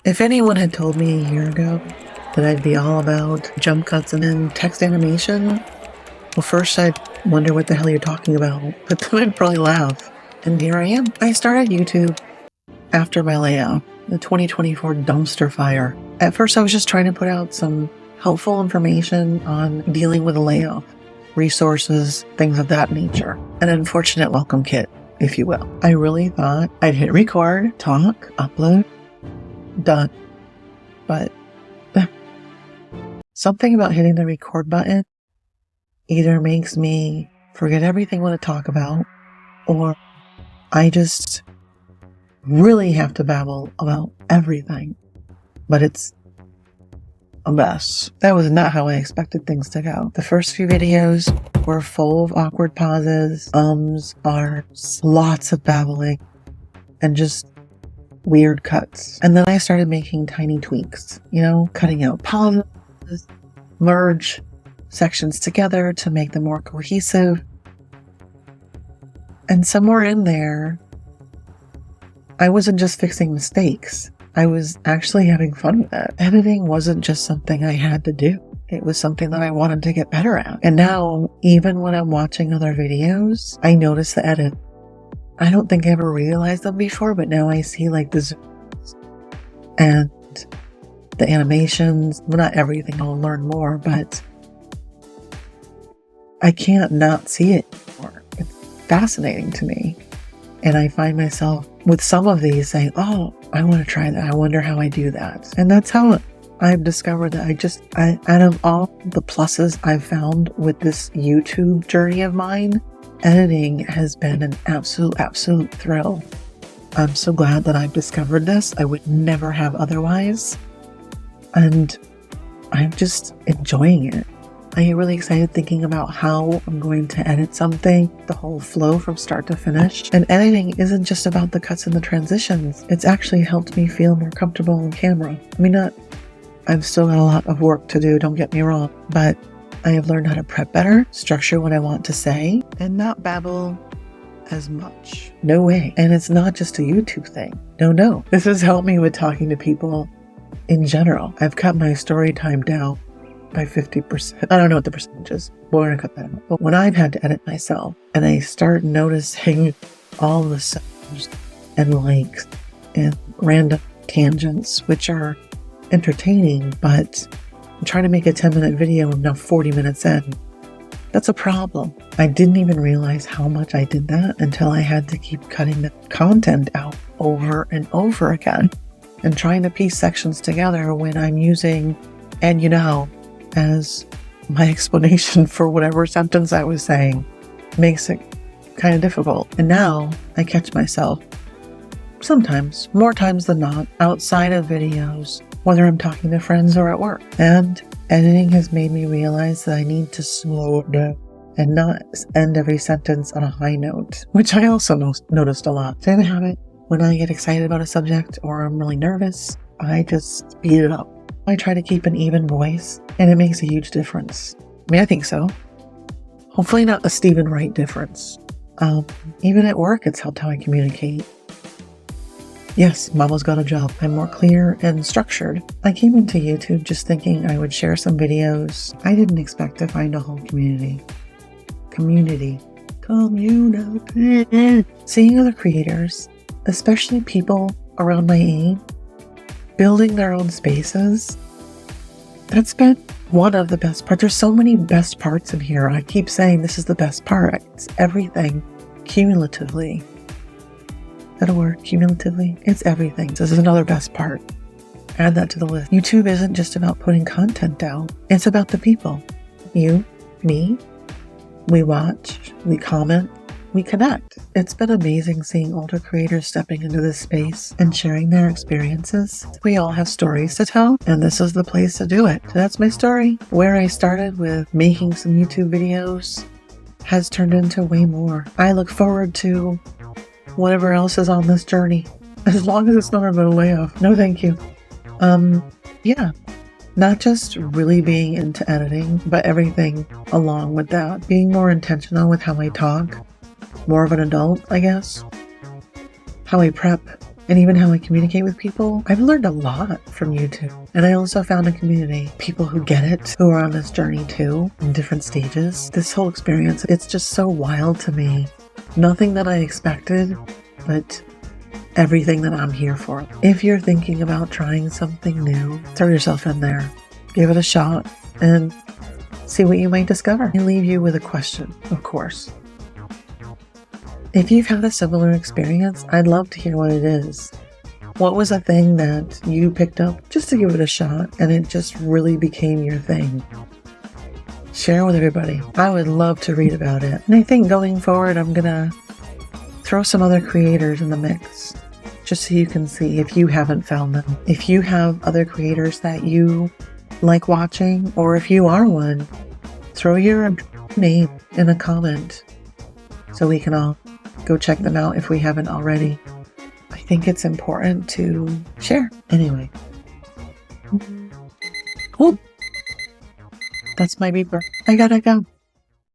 If anyone had told me a year ago that I'd be all about jump cuts and then text animation, well, first I'd wonder what the hell you're talking about, but then I'd probably laugh. And here I am. I started YouTube after my layoff, the 2024 dumpster fire. At first, I was just trying to put out some helpful information on dealing with a layoff, resources, things of that nature. An unfortunate welcome kit, if you will. I really thought I'd hit record, talk, upload, done. But something about hitting the record button either makes me forget everything I want to talk about, or I just really have to babble about everything. But it's a mess. That was not how I expected things to go. The first few videos were full of awkward pauses, arms, lots of babbling, and just weird cuts. And then I started making tiny tweaks, cutting out pauses, merge sections together to make them more cohesive. And somewhere in there, I wasn't just fixing mistakes. I was actually having fun with it. Editing wasn't just something I had to do. It was something that I wanted to get better at. And now, even when I'm watching other videos, I notice the edit. I don't think I ever realized them before, but now I see like the zooms and the animations. Well, not everything, I'll learn more, but I can't not see it anymore. It's fascinating to me. And I find myself with some of these saying, oh, I want to try that. I wonder how I do that. And that's how I've discovered that out of all the pluses I've found with this YouTube journey of mine, editing has been an absolute thrill. I'm so glad that I've discovered this. I would never have otherwise. And I'm just enjoying it. I get really excited thinking about how I'm going to edit something, the whole flow from start to finish. And editing isn't just about the cuts and the transitions. It's actually helped me feel more comfortable on camera. I've still got a lot of work to do, don't get me wrong, but I have learned how to prep better, structure what I want to say, and not babble as much. No way. And it's not just a YouTube thing. No. This has helped me with talking to people in general. I've cut my story time down by 50%. I don't know what the percentage is. We're going to cut that out. But when I've had to edit myself and I start noticing all the sounds and likes and random tangents, which are entertaining, but I'm trying to make a 10-minute video and now 40 minutes in. That's a problem. I didn't even realize how much I did that until I had to keep cutting the content out over and over again and trying to piece sections together when I'm using "and as my explanation for whatever sentence I was saying. Makes it kind of difficult. And now I catch myself sometimes, more times than not, outside of videos, whether I'm talking to friends or at work. And editing has made me realize that I need to slow it down and not end every sentence on a high note, which I also noticed a lot. Same habit. When I get excited about a subject or I'm really nervous, I just speed it up. I try to keep an even voice, and it makes a huge difference. I think so. Hopefully not a Stephen Wright difference. Even at work, it's helped how I communicate. Yes, Mama's got a job. I'm more clear and structured. I came into YouTube just thinking I would share some videos. I didn't expect to find a whole community. Seeing other creators, especially people around my age, building their own spaces, that's been one of the best parts. There's so many best parts in here. I keep saying this is the best part. It's everything cumulatively. Is that a word? Cumulatively? It's everything. This is another best part. Add that to the list. YouTube isn't just about putting content out. It's about the people. You, me. We watch, we comment, we connect. It's been amazing seeing older creators stepping into this space and sharing their experiences. We all have stories to tell, and this is the place to do it. So that's my story. Where I started with making some YouTube videos has turned into way more. I look forward to whatever else is on this journey, as long as it's not about a layoff. No, thank you. Yeah. Not just really being into editing, but everything along with that. Being more intentional with how I talk. More of an adult, I guess. How I prep, and even how I communicate with people. I've learned a lot from YouTube. And I also found a community, people who get it, who are on this journey too, in different stages. This whole experience, it's just so wild to me. Nothing that I expected, but everything that I'm here for. If you're thinking about trying something new, throw yourself in there. Give it a shot and see what you might discover. I leave you with a question, of course. If you've had a similar experience, I'd love to hear what it is. What was a thing that you picked up just to give it a shot and it just really became your thing? Share with everybody. I would love to read about it. And I think going forward, I'm gonna throw some other creators in the mix just so you can see if you haven't found them. If you have other creators that you like watching, or if you are one, throw your name in a comment so we can all go check them out if we haven't already. I think it's important to share. Anyway. Cool. That's my beeper. I gotta go.